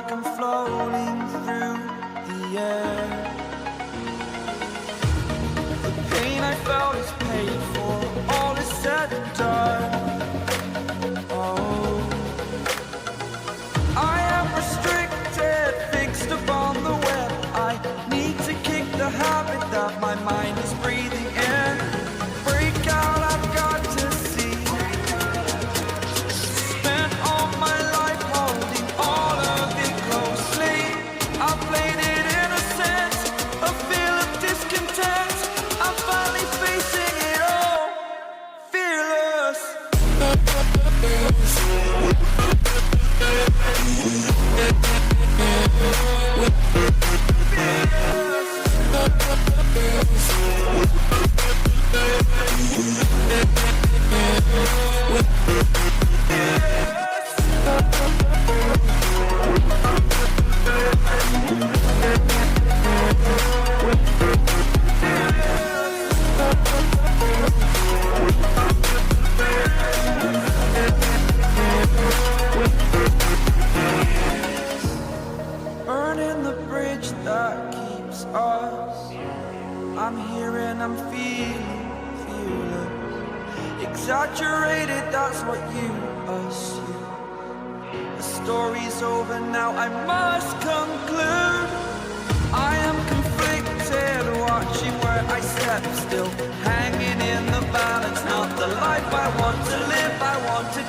like I'm floating through the air. The pain I felt is paid for, all is said and done. Oh, I am restricted, fixed upon the web. I need to kick the habit that my mind is breathing in. Break out, I've got to see. Spent all my life holding all of it closely. I played it innocent, a feel of discontent. I'm finally facing it all, fearless. Burning the bridge that keeps us. I'm here and I'm feeling fearless. Exaggerated, that's what you assume. The story's over now, I must conclude. I am conflicted, watching where I step still, hanging in the balance. Not the life I want to live, I want to